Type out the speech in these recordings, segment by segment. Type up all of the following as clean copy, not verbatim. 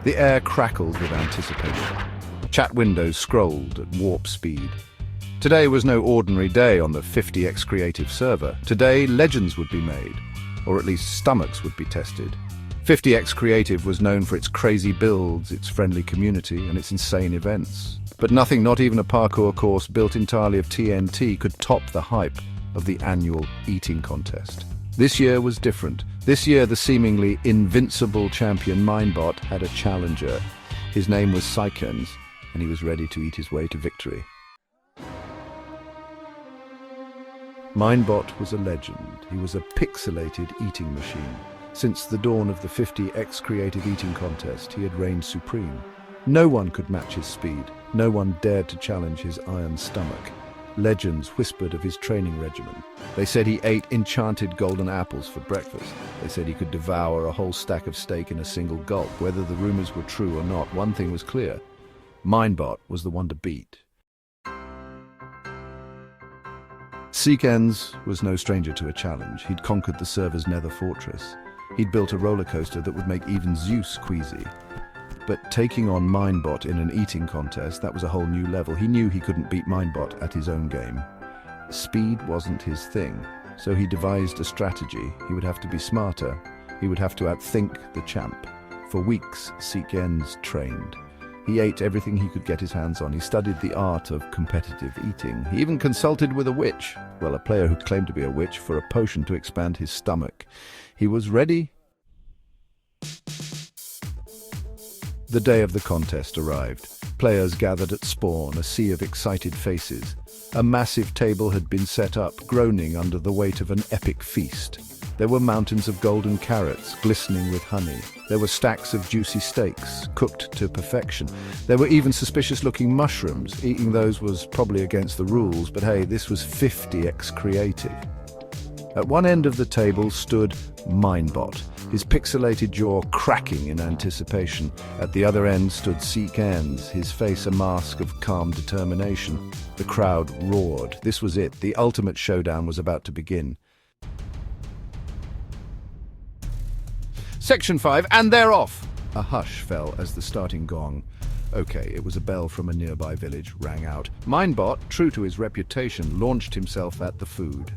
The air crackled with anticipation. Chat windows scrolled at warp speed. Today was no ordinary day on the 50xCreative server. Today, legends would be made, or at least stomachs would be tested. 50xCreative was known for its crazy builds, its friendly community, and its insane events. But nothing, not even a parkour course built entirely of TNT, could top the hype of the annual eating contest. This year was different. This year, the seemingly invincible champion Minebot had a challenger. His name was Siqns, and he was ready to eat his way to victory. Minebot was a legend. He was a pixelated eating machine. Since the dawn of the 50xCreative eating contest, he had reigned supreme. No one could match his speed. No one dared to challenge his iron stomach. Legends whispered of his training regimen. They said he ate enchanted golden apples for breakfast. They said he could devour a whole stack of steak in a single gulp. Whether the rumors were true or not, one thing was clear. Minebot was the one to beat. Siqns was no stranger to a challenge. He'd conquered the server's nether fortress. He'd built a roller coaster that would make even Zeus queasy. But taking on Minebot in an eating contest, that was a whole new level. He knew he couldn't beat Minebot at his own game. Speed wasn't his thing, so he devised a strategy. He would have to be smarter. He would have to outthink the champ. For weeks, Siqns trained. He ate everything he could get his hands on. He studied the art of competitive eating. He even consulted with a witch, well, a player who claimed to be a witch, for a potion to expand his stomach. He was ready. The day of the contest arrived. Players gathered at spawn, a sea of excited faces. A massive table had been set up, groaning under the weight of an epic feast. There were mountains of golden carrots, glistening with honey. There were stacks of juicy steaks, cooked to perfection. There were even suspicious-looking mushrooms. Eating those was probably against the rules, but hey, this was 50xCreative. At one end of the table stood Minebot, his pixelated jaw cracking in anticipation. At the other end stood Siqns, his face a mask of calm determination. The crowd roared. This was it. The ultimate showdown was about to begin. Section 5, and they're off! A hush fell as the starting gong. Okay, it was a bell from a nearby village, rang out. Minebot, true to his reputation, launched himself at the food.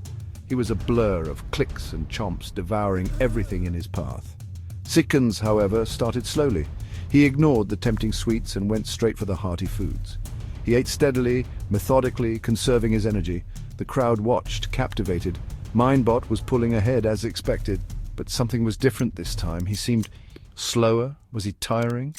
He was a blur of clicks and chomps, devouring everything in his path. Siqns, however, started slowly. He ignored the tempting sweets and went straight for the hearty foods. He ate steadily, methodically, conserving his energy. The crowd watched, captivated. Minebot was pulling ahead as expected. But something was different this time. He seemed slower. Was he tiring?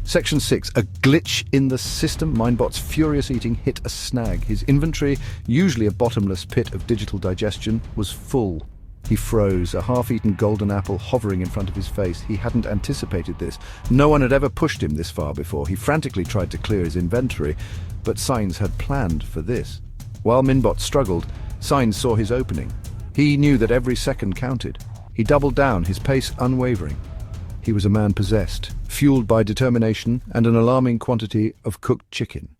Section 6. A glitch in the system. Minebot's furious eating hit a snag. His inventory, usually a bottomless pit of digital digestion, was full. He froze, a half-eaten golden apple hovering in front of his face. He hadn't anticipated this. No one had ever pushed him this far before. He frantically tried to clear his inventory, but Siqns had planned for this. While Minebot struggled, Siqns saw his opening. He knew that every second counted. He doubled down, his pace unwavering. He was a man possessed, fueled by determination and an alarming quantity of cooked chicken.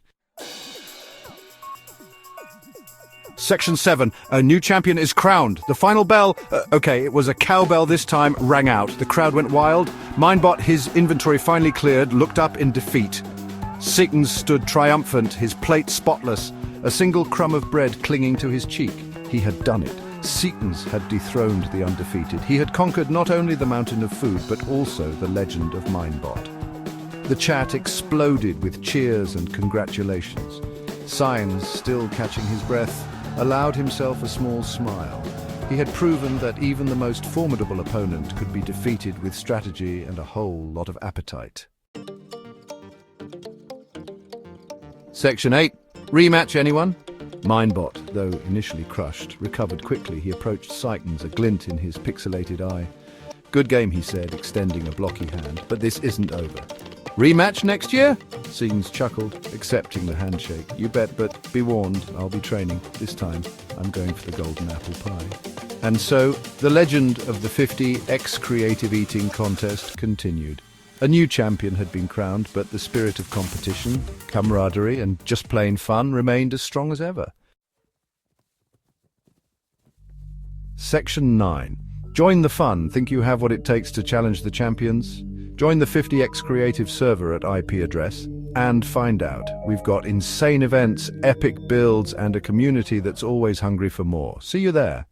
Section 7. A new champion is crowned. The final bell, it was a cowbell this time, rang out. The crowd went wild. Minebot, his inventory finally cleared, looked up in defeat. Siqns stood triumphant, his plate spotless, a single crumb of bread clinging to his cheek. He had done it. Siqns had dethroned the undefeated. He had conquered not only the mountain of food, but also the legend of Minebot. The chat exploded with cheers and congratulations. Siqns, still catching his breath, allowed himself a small smile. He had proven that even the most formidable opponent could be defeated with strategy and a whole lot of appetite. Section 8. Rematch, anyone? Minebot, though initially crushed, recovered quickly. He approached Siqns, a glint in his pixelated eye. Good game, he said, extending a blocky hand, but this isn't over. Rematch next year? Siqns chuckled, accepting the handshake. You bet, but be warned, I'll be training. This time, I'm going for the golden apple pie. And so, the legend of the 50xCreative eating contest continued. A new champion had been crowned, but the spirit of competition, camaraderie, and just plain fun remained as strong as ever. Section 9. Join the fun. Think you have what it takes to challenge the champions? Join the 50xCreative server at IP address and find out. We've got insane events, epic builds, and a community that's always hungry for more. See you there.